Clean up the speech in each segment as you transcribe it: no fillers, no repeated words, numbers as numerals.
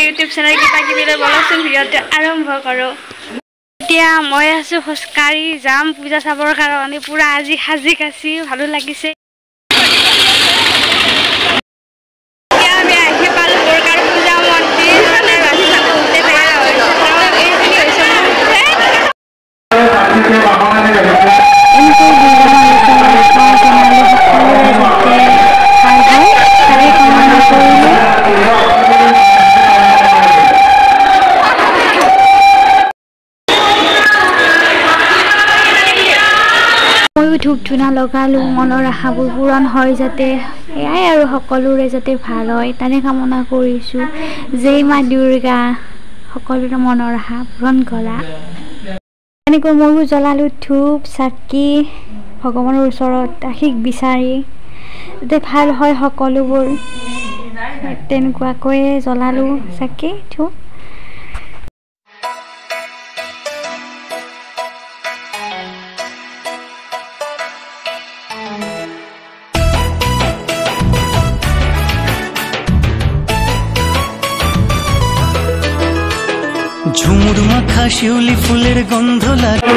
YouTube channel কিবা কিবি বলকচোন ভিডিঅ'টো আৰম্ভ কৰোঁ। এতিয়া মই আছোঁ খোজকাঢ়ি যাম পূজা চাবৰ কাৰণে। পুৰা আজি সাজি কাচি ভালো লাগিছে। এতিয়া আমি আহি পালোঁ বৰকাৰ পূজা মন্দিৰ। মানে ৰাস্তাটো গোটেই বেয়া হৈছে, কাৰণ এইখিনি হৈছে ধূপ ধূনা লগালোঁ, মনৰ আশাবোৰ পূৰণ হয় যাতে, এয়াই আৰু সকলোৰে যাতে ভাল হয় তাৰে কামনা কৰিছোঁ। জয় মা দুৰ্গা, সকলোৰে মনৰ আশা পূৰণ কৰা। এনেকৈ ময়ো জ্বলালোঁ ধূপ চাকি ভগৱানৰ ওচৰত আশীষ বিচাৰি যাতে ভাল হয় সকলোবোৰ। তেনেকুৱাকৈয়ে জ্বলালোঁ চাকি ধূপ। ঝুমুৰ মাখা শিউলি ফুলেৰ গন্ধ লাগে।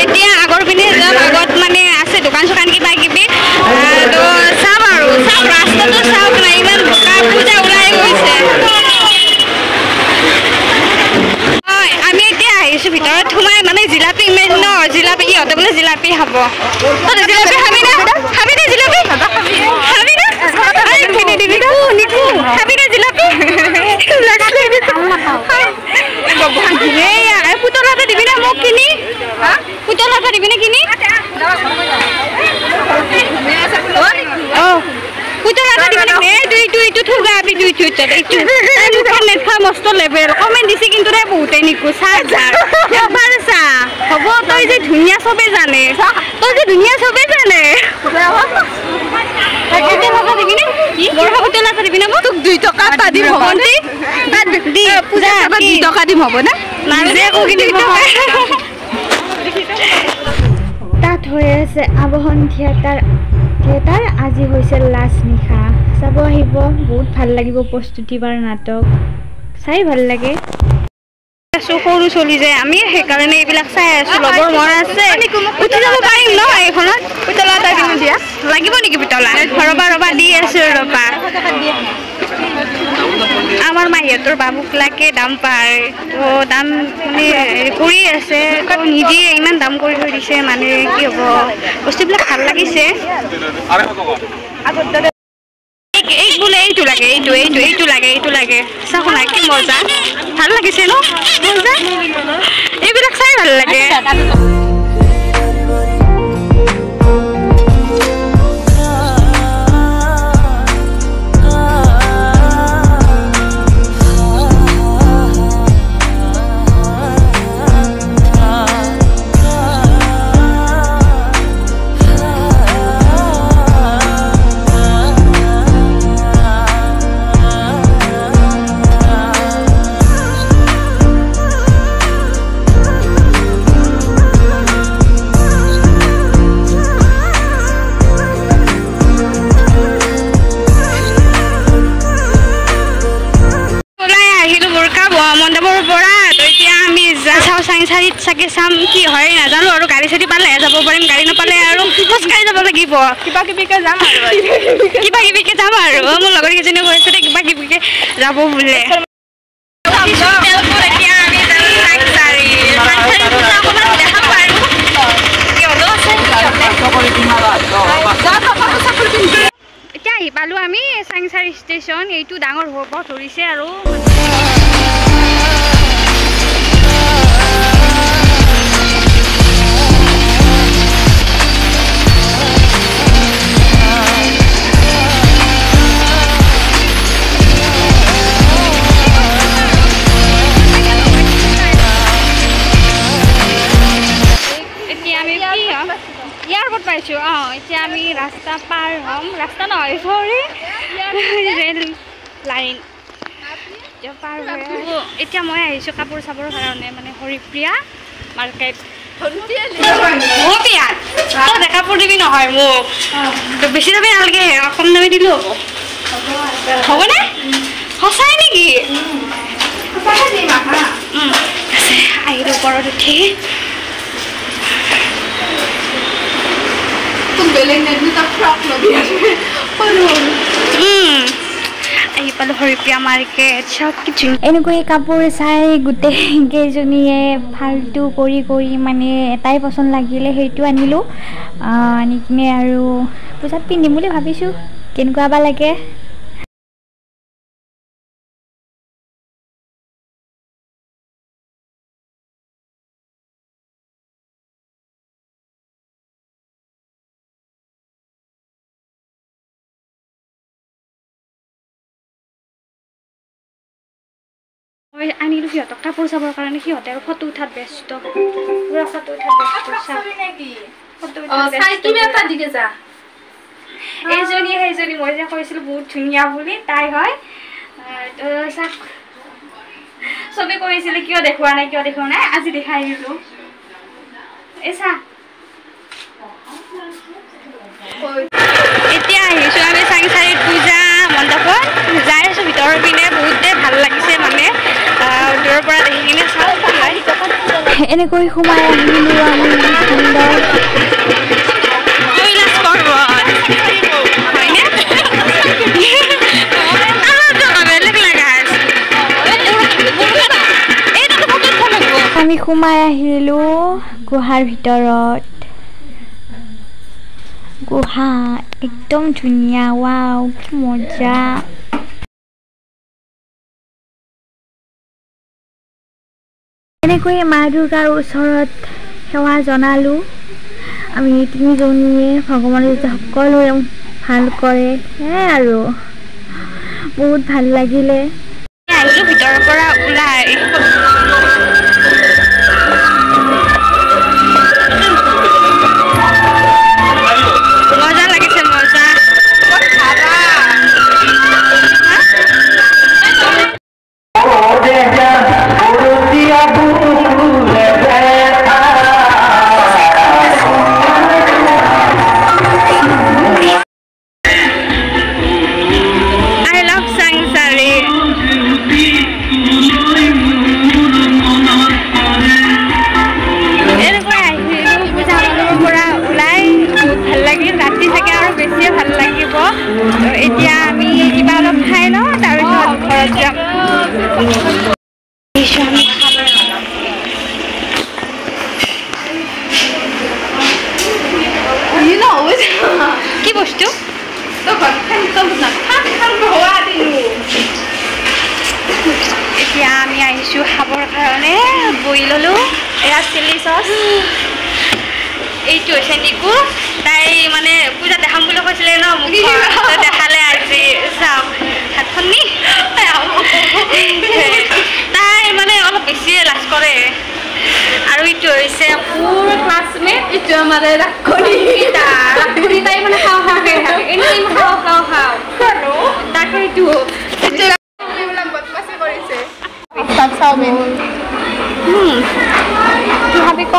এতিয়া আগৰ পিনে আগত মানে আছে দোকান চোকান কিবা কিবি চাম আৰু চাম ৰাস্তাটো চাওক না ইমান পূজা ওলাই গৈছে। আমি এতিয়া আহিছোঁ ভিতৰত সোমাই মানে জিলাপি ইমেজ ন জিলাপি ইহঁতে বোলে জিলাপি খাব। জিলাপি খাবি না খাবি না জিলাপি খাবি না খাবি না জিলাপি পুতলা এটা দিবি না মোক কিনি পুতলা এটা দিবি না কিনি পুতলা এটা দিবি না এইটো থুগাবি মস্ত লেভেল কমেণ্ট দিছে কিন্তু তাই বহুতে নিকো এবাৰ চা হ'ব তই যে ধুনীয়া চবে জানে তই যে ধুনীয়া চবে জানে পুতলা এটা দিবি না মোক তোক 2 টকা এটা দিম হ'ব নে পূজা 2 টকা দিম হ'ব না তাত হৈ আছে আবাহন থিয়েটাৰ আজি হৈছে লাষ্ট নিশা চাব আহিব। বহুত ভাল লাগিব প্ৰস্তুতি বাৰ নাটক চাই ভাল লাগে। সৰু চলি যায় আমি সেইকাৰণে এইবিলাক চাই আছো। লগৰ মন আছে উঠি যাব পাৰিম ন এইখনত পুতলা এটা দিম দিয়া লাগিব নেকি পুতলা ৰবা দি আছো ৰবা। আমাৰ মাহীহঁতৰ বাবুক লাগে দাম পায় তো দাম মানে কৰি আছে তো নিদিয়ে ইমান দাম কৰি থৈ দিছে মানে কি হ'ব বস্তুবিলাক ভাল লাগিছে। এই বোলে এইটো লাগে এইটো লাগে চাওক না কি মজা ভাল লাগিছে ন মজা এইবিলাক চাই ভাল লাগে। চাংচাৰিত চাগে চাম কি হয় নাজানো আৰু গাড়ী চাড়ী পালে যাব পাৰিম গাড়ী নাপালে আৰু খোজকাঢ়ি যাব লাগিব কিবা কিবিকে যাম আৰু মোৰ লগৰ কেইজনীয়ে কৈছে কিবা কিবিকে যাব বোলে এতিয়া আহি পালোঁ আমি চাংচাৰি ষ্টেচন এইটো ডাঙৰ হ'ব ধৰিছে আৰু এয়াৰপোৰ্ট পাইছোঁ এতিয়া আমি ৰাস্তা পাৰ হ'ম ৰাস্তা নহয় চৰি ৰেল লাইন এতিয়া পাৰ হৈ এতিয়া মই আহিছোঁ কাপোৰ চাবৰ কাৰণে মানে হৰিপ্ৰিয়া মাৰ্কেট কাপোৰ দিবি নহয় মোক বেছি দামী নালাগে কম দামী দিলেও হ'ব হ'বনে সঁচাই নেকি আহিলোঁ ওপৰত উঠি আহি পালোঁ হৰিপ্ৰিয়া মাৰ্কেট চব কিছু এনেকৈ কাপোৰ চাই গোটেই কেইজনীয়ে ফাল্টু কৰি মানে এটাই পচন্দ লাগিলে সেইটো আনিলোঁ আনি কিনে আৰু পূজাত পিন্ধিম বুলি ভাবিছোঁ কেনেকুৱা বা লাগে মই আনিলোঁ সিহঁতক কাপোৰ চাবৰ কাৰণে সিহঁতে আৰু ফটো উঠাত ব্যস্ত পুৰা ফটো উঠাত ব্যস্ত এইজনী সেইজনী মই যে কৈছিলোঁ বহুত ধুনীয়া বুলি তাই হয় চাওক চবে কৈছিলে কিয় দেখুওৱা নাই আজি দেখাই দিলোঁ এই চা এতিয়া আহিছোঁ আমি চাংচাৰিত পূজা মণ্ডপত যাই আছোঁ ভিতৰৰ পিনে বহুতে ভাল লাগিছে মানে দূৰৰ পৰা দেখি কিনে চাওঁ এনেকৈ সোমাই আহিলোঁ আমি সুন্দৰ কৈলাশ পৰ্বত হয়নে বেলেগ লগা আমি সোমাই আহিলোঁ গুহাৰ ভিতৰত গুহা একদম ধুনীয়া ৱাও কি মজা এনেকৈ মা দুৰ্গাৰ ওচৰত সেৱা জনালোঁ আমি তিনিজনীয়ে ভগৱানে যাতে সকলোৱে ভাল কৰে সেয়াই আৰু বহুত ভাল লাগিলে আহিলোঁ ভিতৰৰ পৰা ওলাই মজা লাগিছে মজা এতিয়া আমি কিবা অলপ খাই লওঁ তাৰপিছত ঘৰত যাম কি বস্তু এতিয়া আমি আহিছোঁ খাবৰ কাৰণে বহি ল'লোঁ এয়া চিলি চচ এইটো হৈছে নিকু তাই মানে পূজা দেখাম বুলি কৈছিলে ন মোক দেখালে আজি চাওক হাতখন নি তাই মানে অলপ বেছিয়ে লাজ কৰে আৰু এইটো হৈছে মোৰ ক্লাছমেট এইটো আমাৰ ৰাখনি তাই মানে খাওঁ খাওঁকৈ থাকে এনেই খাওঁ তাকে এইটো চাওমিন কি ভাবি ক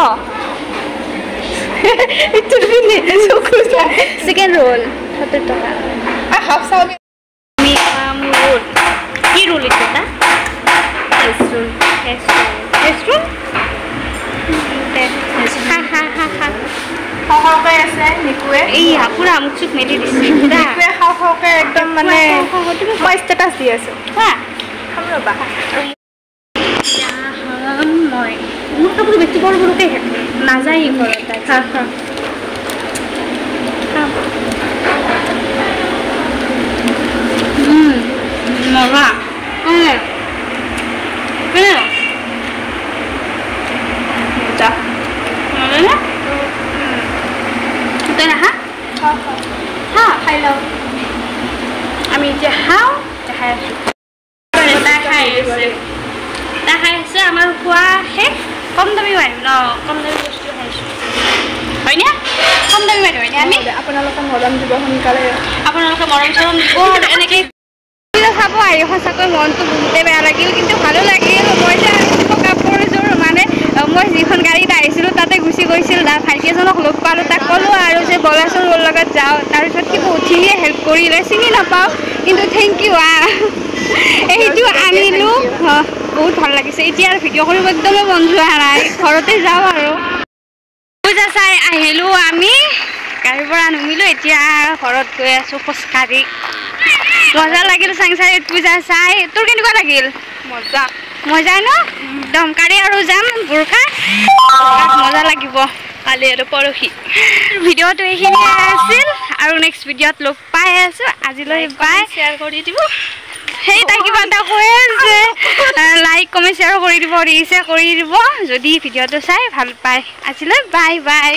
চিকেন ৰোল 70 টকা আমি খাম ৰোল কি ৰোল এইটো এটা ৰোল খাওঁকৈ আছে নিকুৱে এইয়া পুৰা মুখ চুখ মেলি দিছে নিকুৱে খাওঁকৈ একদম মানে মই ষ্টেটাছ দি আছোঁ হা খাম ৰ'বা মই মোৰ কাপোৰ বেছি বৰ বৰকৈ থাকে নাযায় ঘৰত খা খা মজা যা তই নাখা হা খাই লওঁ আমি এতিয়া খাওঁ খাই আছোঁ তাই খাই আছে আমাৰ খোৱা শেষ কম দামী মানুহ ন কম দামী বস্তু খাইছোঁ হয়নে কম দামী মানুহ হয়নে আমি আপোনালোকে মৰম দিব সোনকালে আপোনালোকে মৰম চৰম দিব এনেকৈ চাব আহি সঁচাকৈ মনটো বহুতে বেয়া লাগিল কিন্তু ভালো লাগিল মই যে কাপোৰযোৰ মানে মই যিখন গাড়ীত আহিছিলোঁ তাতে গুচি গৈছিল ভাইটি এজনক লগ পালোঁ তাক ক'লোঁ আৰু যে বলাচোন মোৰ লগত যাওঁ তাৰপিছত সি বহুতখিনিয়ে হেল্প কৰিলে চিনি নাপাওঁ কিন্তু থেংক ইউ সেইটো আনিলোঁ বহুত ভাল লাগিছে এতিয়া আৰু ভিডিঅ' কৰিব একদমেই মন যোৱা নাই ঘৰতে যাওঁ আৰু পূজা চাই আহিলোঁ আমি গাড়ীৰ পৰা নামিলোঁ এতিয়া ঘৰত গৈ আছোঁ খোজকাঢ়ি মজা লাগিল চাংচাৰিত পূজা চাই তোৰ কেনেকুৱা লাগিল মজা মজা ন একদম কালি আৰু যাম বুৰখা মজা লাগিব কালি আৰু পৰহি ভিডিঅ'টো এইখিনিয়ে আছিল আৰু নেক্সট ভিডিঅ'ত লগ পাই আছোঁ আজিলৈ বাই শ্বেয়াৰ কৰি দিব সেই তাই কিবা এটা কৈ আছে লাইক কমেণ্ট শ্বেয়াৰ কৰি দিব ৰিচাৰ কৰি দিব যদি ভিডিঅ'টো চাই ভাল পায় আজিলৈ বাই বাই